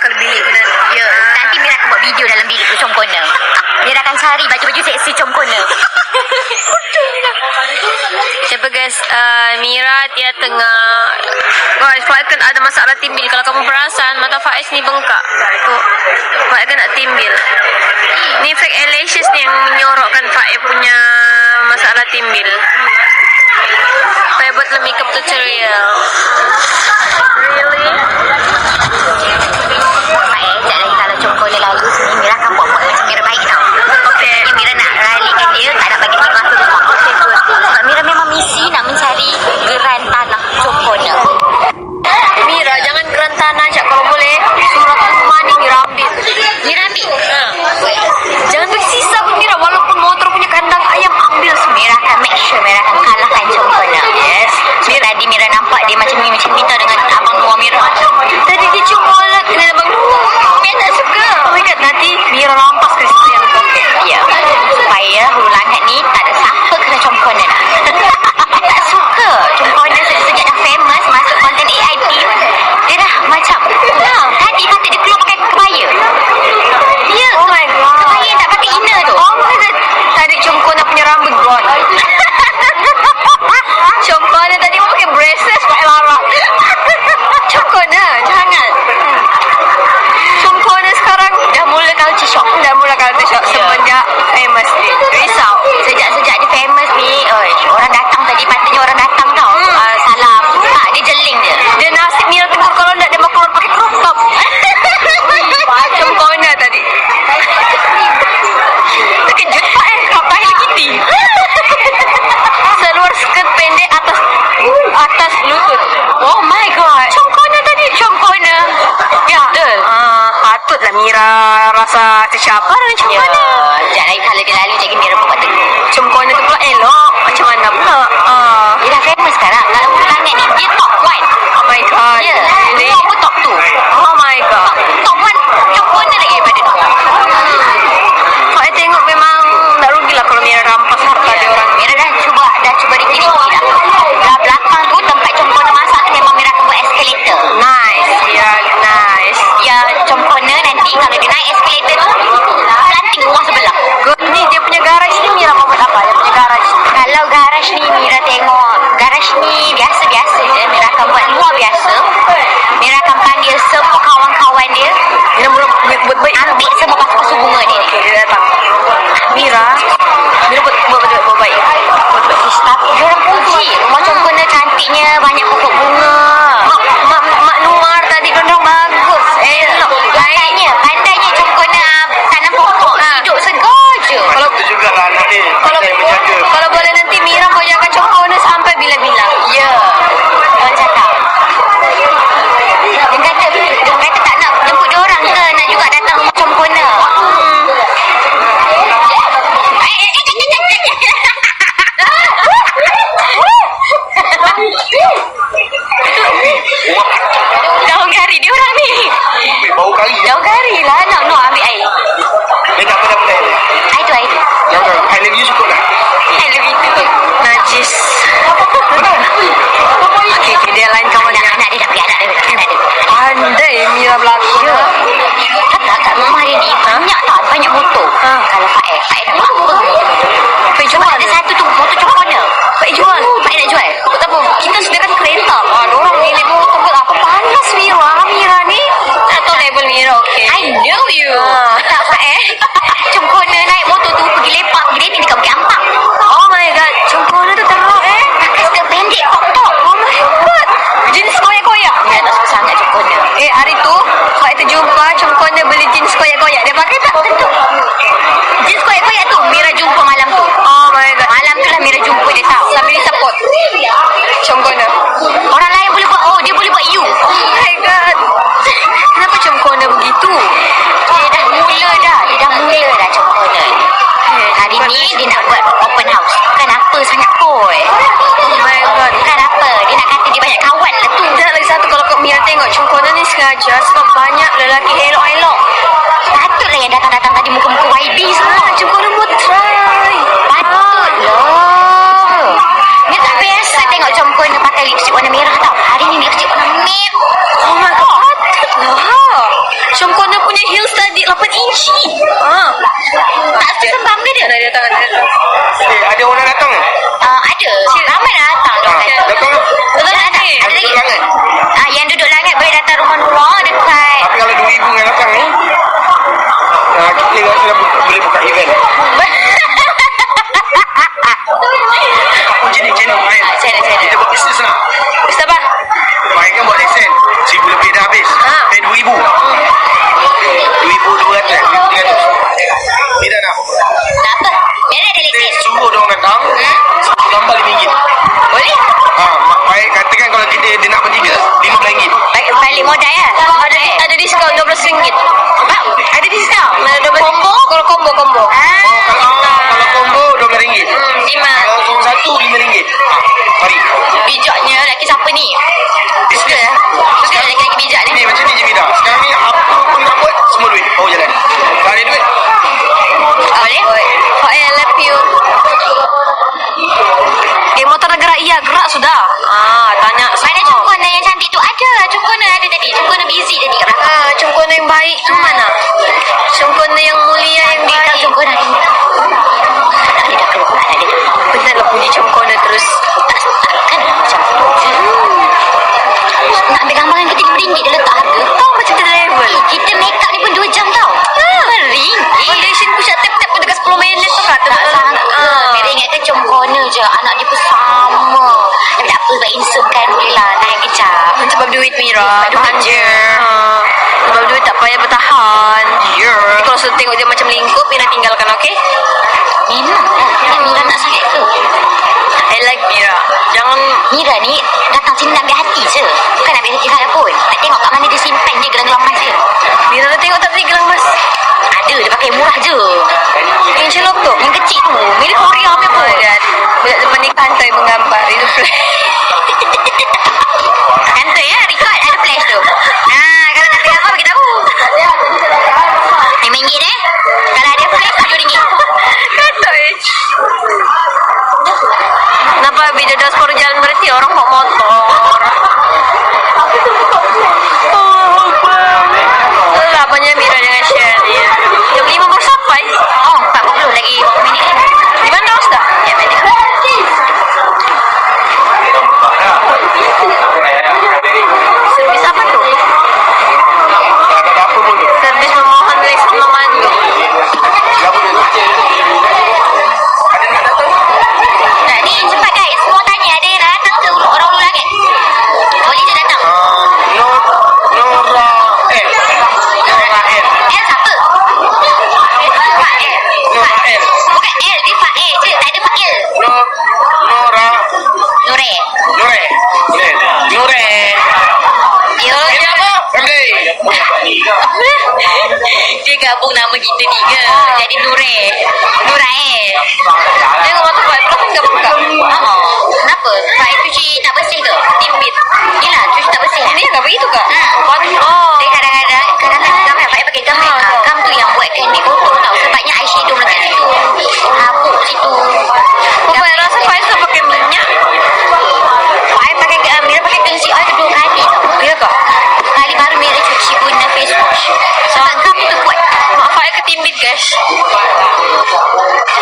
kalau bilik tu nanti. Ya, nanti Mira akan buat video dalam bilik tu Chom Corner. Mira akan cari baju-baju seksi Chom Corner. Siapa guys, Mira dia tengah guys, Faiz kan ada masalah timbil. Kalau kamu perasan mata Faiz ni bengkak tuh, Faiz kan nak timbil. Ni fake eyelashes ni yang menyorokkan Faiz punya masalah timbil. Faiz buat makeup tutorial. Really? Sekejap lagi kalau Chom Corner lalu sini, Mira akan buat-buat macam Mira baik tau. Okay. Mira nak ralikan dia, tak nak bagi dia masuk rumah. Okay, good. Sebab Mira memang misi nak mencari geran tanah Chom Corner. Mira, jangan geran tanah Cak. Kalau boleh, surat rumah ni Mira ambil. Mira ambil? Jangan bersisa pun Mira. Walaupun motor punya kandang ayam, ambil semua. Mira akan make sure Mira akan kalahkan Chom Corner. Yes. Tadi Mira nampak dia macam ni tau dengan Abang Noah Mira. Tadi dia cuma lihat dengan Abang Noah. Mira tak suka. Oh my god, nanti Mira rampas ke situ yang pakai. Ya, supaya hulu langit ni tak ada siapa kena Chom Corner nak. Tak suka. Chom Corner sejak dah famous masuk konten AIP, dia dah macam tadi patut dia keluar pakai kebaya. Ya. Oh my god. Kebaya tak pakai inner tu. Oh my god. Tadi Chom Corner punya rambut gone. Chom Corner tadi mau pakai braces, pakai larang. Chom Corner, jangan. Chom Corner sekarang dah mula culture shock. Semenjak famous ni. Risau. Sejak dia famous ni, orang datang tadi patutnya orang datang tau. Salam. Tak, dia jeling dia. Dia nasib Mira tegur kalau nak dia mau keluar pakai crop top. Chom Corner tadi. Terkejut Pak kenapa Hello Kitty? Seluar skirt pendek atas lutut. Oh my god. Chom Corner tadi. Chom Corner. Ya. Betul. Patutlah Mira rasa tercabar dengan Chom Ya. Corner. Sekejap lagi kalau dia lalu jadi Mira buat tegur. Chom Corner tu pula elok. Macam mana pula? Dia dah famous sekarang. Kalau hulu langit ni, dia top 1. Oh my god. Ya. Really? Noah pun top 2. Oh my god. Top 1 Chom Corner lagi daripada Noah. Saya tengok memang tak rugilah kalau Mira rampas harta dia orang. Mira dah cuba dikiri dah. Belah belakang tu tempat Chom Corner masak tu memang Mira akan buat escalator. Nice. Ya, nice. Ya, Chom Corner nanti kalau dia naik escalator tu, planting rumah sebelah. Good. Ni dia punya garage ni Mira mau buat apa? Dia punya garage. Kalau garaj ni Mira tengok, garaj ni biasa-biasa je. Mira akan buat luar biasa. Mira akan panggil semua kawan-kawan dia, Mira mula buat baik. ambil semua pasu-pasu bunga dia ni. Okay, dia datang. Mira buat baik. Tapi dia orang puji rumah Chom Corner cantiknya, banyak pokok bunga. Mak Nuar tadi gondong bagus. Elok. Pandainya Chom Corner tanam pokok, hidup segar je. Kalau Itu juga lah anak ni. kalau Pandai menjaga. kalau boleh nanti Mira mau jaga Chom Corner sampai bila-bila. Ya, orang cakap. Dia kata tak nak jemput dia orang ke, nak juga datang rumah Chom Corner. Daun kari dia orang ni. Bau kari. Daun kari lah. No, ambil air. Dia tak pandai. Air tu, air tu. Jangan. I love you cukup dah. I love you too. Najis. Okey, dia lain kawannya. Anak dia dah pergi, anak dia. Pandai Mira berlakon. Ya. Kat rumah dia ni banyak motor. Kalau Faik nak buat apa? Faik jual. Ada satu tu motor Chom Corner. Faik jual. Faik nak jual. Tak apa, kita sediakan kereta. Orang milik motor buat apa? Panas Mira ni. Tak tahu label Mira, okey. I know you. Tak Faik. Chom Corner naik motor tu pergi lepak, pergi dating dekat Bukit Ampang. Oh my god, Chom Corner tu teruk Pakai skirt pendek, top. Oh my god. Jeans koyak-koyak. Dia tak suka sangat Chom Corner. Hari tu Faik terjumpa Chom Corner beli jeans koyak-koyak. Dia pakai tak? Tentu. Jeans koyak-koyak tu Mira jumpa malam tu. Oh my god. Malam tu lah Mira jumpa dia tau. Sambil dia support Chom Corner. Orang lain boleh buat dia boleh buat you. Oh my god. Kenapa Chom Corner begitu? Dia dah mula Chom Corner. Hari ni dia nak buat open house. Bukan apa sangat kot. Oh my god. Bukan apa. Dia nak kata dia banyak kawan lah tu. Dan lagi satu, kalau kau Mira tengok Chom Corner ni sengaja sebab banyak lelaki elok-elok. Patutlah yang datang-datang tadi muka-muka YB semua. Chom Corner mau try. Patutlah. Dia tak biasa tengok Chom Corner pakai lipstick warna merah tau. Hari ni lipstick warna merah. Oh my god. Patutlah. berapa inci? Tak sembam ke dia? Dia datang. Ada orang datang ke? Ada. Ramai dah datang. Datang lah. Betul tak? Ada lagi. Duduk langit. Yang duduk langit boleh datang rumah Nura dekat. Tapi kalau 2,000 yang datang ni, kita rasa boleh buka event. Apa jenis main? Channel. Kita buat bisnes lah. Ustaz apa? Main kan buat lesen. 1,000 lebih dah habis. Pay 2,000. 2,200. 2,300. Ni dah nak. Tak apa. Biar ada Kita lesen. suruh dia orang datang. Satu gambar RM5. Boleh? Baik katakan kalau dia nak bertiga, RM15. Balik modal ya? Ada diskaun RM12. Ada diskaun? Combo? Kalau combo. Kalau combo RM12. Lima. Kalau seorang satu RM5. Mari. Bijaknya lelaki siapa ni? Suka lelaki-lelaki bijak ni. Ni macam ni je Mida. Sekarang ni apa pun nak buat, semua duit. Bawa jalan. Kalau ada duit, Boleh? I love you. Motor dah gerak. Iya, gerak sudah. Tanya. Mana cungkona yang cantik tu? Ada. Cungkona ada tadi. Cungkona busy tadi kat belakang. Cungkona yang baik tu mana? Cungkona yang mulia yang baik. Cungkona ni. Dia dah keluar dah dia. Benar puji cungkona terus. Tak suka kan macam tu. Nak ambil gambar dengan kita RM5 dia letak harga. Kau macam tu level. Kita make up ni pun 2 jam tau. RM5. Foundation push up tap pun dekat 10 minit tu kata. Tak sangka. Mira ingatkan cungkona je. Anak dia pun sama. Tapi tak apa. Sebab insum kan boleh lah. Tahan kejap. Sebab duit Mira. Duit je. Sebab duit tak payah bertahan. ya. Jadi kalau sudah tengok dia macam lingkup, Mira tinggalkan, okey? Memang. Mira nak sakit ke? I like Mira. Jangan Mira ni datang sini nak ambil hati je. Bukan nak ambil hati saya pun. Tak tengok kat mana dia simpan je gelang-gelang emas dia. Mira dah tengok tak tadi gelang mas? Ada. Dia pakai murah je. Yang celok tu. Yang kecil tu. Mirip Korea punya pun. Budak depan ni kantai menggambar. Itu flash. Kantor ya. Record. Ada flash tu. Kalau nak tengok apa bagi tahu. RM5 Kalau ada flash RM7. Kantai. Kenapa bila dah sepuluh jalan berhenti orang bawa motor? Itulah apanya Mira dengan Sherry. Jam 5 baru sampai. 40 lagi minit. Di mana sudah? Ya, betul. Servis apa tu? Apa pun tu. Servis memohon lesen memandu. Siapa dia? Ada nak datang? Nah, ni cepat guys. Semua tanya ada yang datang ke orang Ulu Langit? Boleh je datang. Nora L. L siapa? Pak L. Nora L. Bukan L. Dia Pak L je. Tak ada Pak L. Nora. Nure. Nore. Nore. Dia Dia apa? Family. dia gabung nama kita tiga. Jadi Nure. Nurael. Tengok waktu Pak Ibrahim tak buka. Kenapa? Pak cuci tak bersih ke? Timbit. Yelah, cuci tak bersih. Ini agak begitu kak? Dia kadang-kadang gam kan. Pak pakai gam kan. Gam tu yang buatkan dia kotor tau. Sebabnya eyeshadow melekat situ. Habuk situ. Bapak rasa Pak Ibrahim pakai minyak. Pak pakai gam. Mira pakai cleansing oil tu 2 kali tau. Ya kak? Kali baru Mira cuci guna face wash. Sebab gam tu kuat. Mak Pak ketimbit guys.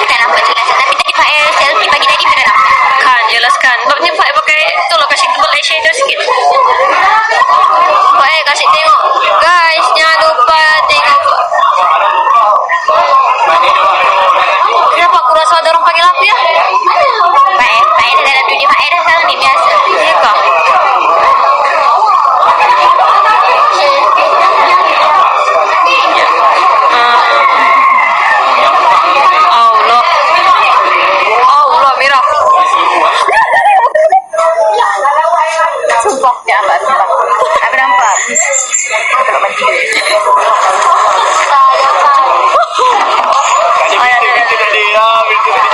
Tak nampak jelas. Tapi tadi Pak selfie pagi tadi Mira nampak. Kan jelaskan. Sebabnya Pak pakai tu lah kasih tebal eyeshadow sikit. Pak kasih tengok. Guys jangan lupa tengok. Kenapa aku rasa ada orang panggil aku ya? Pak dah dalam dunia Pak dah sekarang ni biasa. Ya kak? Allah. Allah Mira. Sumpah dia nampak sumpah. Aku nampak. Tak mati.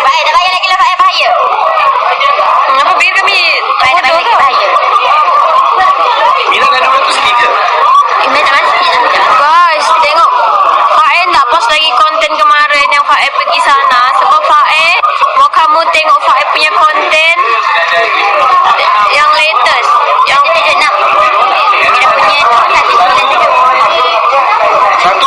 Baik, dah bayar lagi lah Pak bahaya. Kenapa biar kami Baik, dah bayar lagi bahaya. Mira dah RM200 ke? Ini tak masih lah. guys, tengok Fae tak post lagi konten kemarin yang Fae pergi sana. Sebab Fae mau kamu tengok Fae punya konten yang latest, yang 76. Dia punya 197.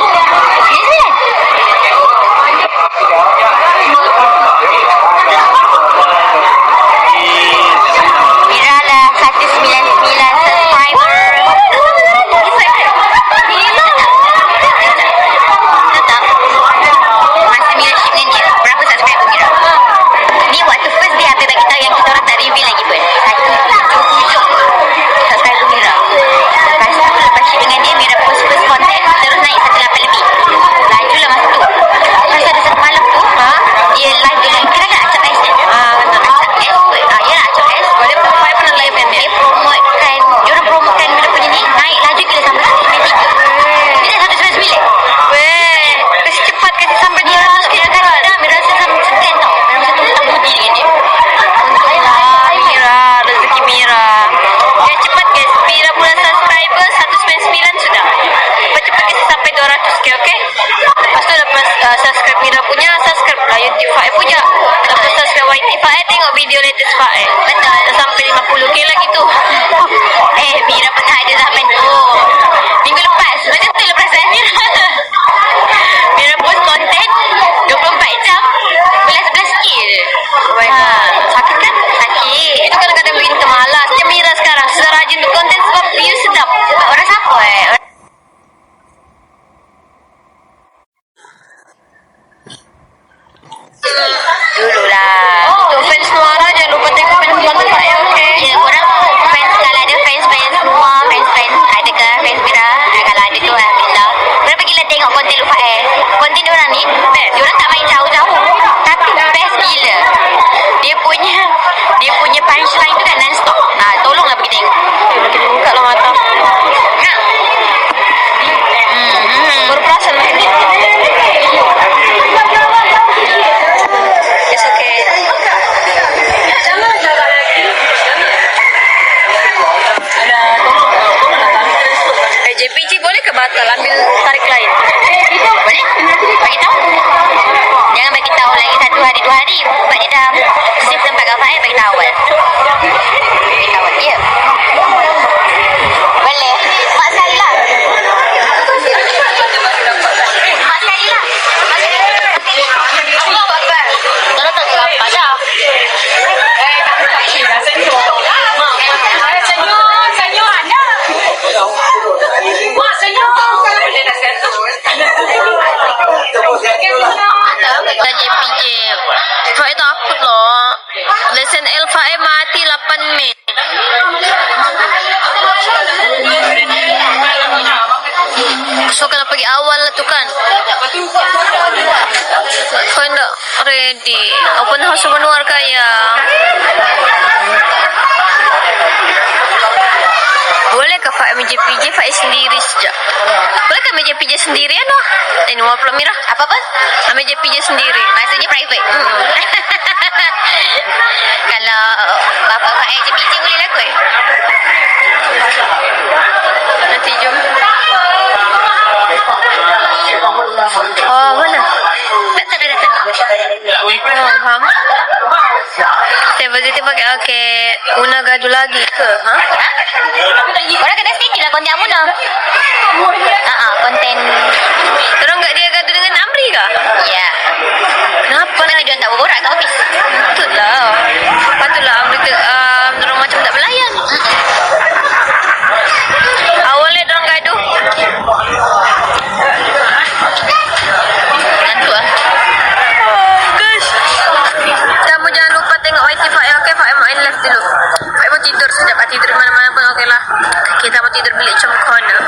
yang kita orang tak reveal lagi pun. Satu hujung subscriber Mira. Lepas tu lepas shoot dengan dia, Mira post content terus naik 18 lebih. Lajulah masa tu. Lepas ada satu malam tu, dia live dengan kira-kira Acap S ni. Acap S kot. Ya lah Acap S. Boleh Faik pernah live dengan dia. Dia promotekan, diorang promotekan Mira punya ni, naik laju gila sampai 193. Dia dah 199. Weh, kasi cepat kasi sampai Dia kadang-kadang Mira rasa macam segan tau. Mira rasa tak budi dengan dia. Untunglah Mira, rezeki Mira. Yang cepat guys, Mira punya subscriber 199 sudah. Cepat-cepat kasi sampai 200k, okay? Lepas tu lepas subscribe Mira punya, subscribe lah YouTube Faik punya. Lepas subscribe YT Faik, tengok video latest Faik. Betul. Dah sampai 50k lagi tu. Mira pernah ada zaman tu. Minggu lepas. Macam tu lah perasaan Mira. Mira post konten 24 jam. 11-11k je. Oh my God. Sakit kan? Sakit. Itu kadang-kadang bikin kita malas. Macam Mira sekarang, susah rajin untuk konten sebab view sedap. Sebab orang siapa Dululah. Untuk fans Nuara, jangan lupa tengok fans konten Faik, okay? Ya, korang fans kalau ada fans semua, fans ada ke fans Mira? Kalau ada tu alhamdulillah. Korang pergilah tengok konten Lupa S. Konten diorang ni best. Diorang tak main jauh-jauh, tapi best gila. Dia punya punchline tu kan non-stop. Tolonglah pergi tengok. Makin buka lah mata. Baru perasan makin ni. It's okay. JPJ boleh ke batal ambil tarik lain? Boleh? Bagi tahu. Jangan bagi tahu lagi 1 hari 2 hari. Sebab dia dah save tempat kat Faik, bagi tahu awal. Bagi tahu awal. Ya. Boleh. Mak sekali lah. Mak sekali lah. Allah Akbar. Kalau tak apa dah. JPJ. Faik takut loh. Lesen L Faik mati 8 Mei. So kena pergi awal lah tu kan. Kau nak ready. Open house Manuar kaya. Boleh ke Faik MJPJ Faik sendiri saja? Boleh ke MJPJ sendiri ano? Ini mau pula Mira. Apa-apa? MJPJ sendiri. Maksudnya private. Kalau bapa Faik je PJ boleh lah kot. Nanti jom. Oh, mana? Datang. Oh, faham. Tiba-tiba pakai okay. Una gaduh lagi ke? Ha? Orang kena stay lah konten Amuna. Konten. Terus enggak dia gaduh dengan Amri kah? Ya. Kenapa? Mana dia tak berborak kat office. Patutlah. Patutlah Amri tu orang macam tak melayan. Awalnya orang gaduh. Ngantuk ah. Guys. Kamu jangan lupa tengok YT Faik, okay? Faik main live dulu. Faik mau tidur sekejap. Tidur di mana-mana pun okey lah. Kita mau tidur bilik macam corner.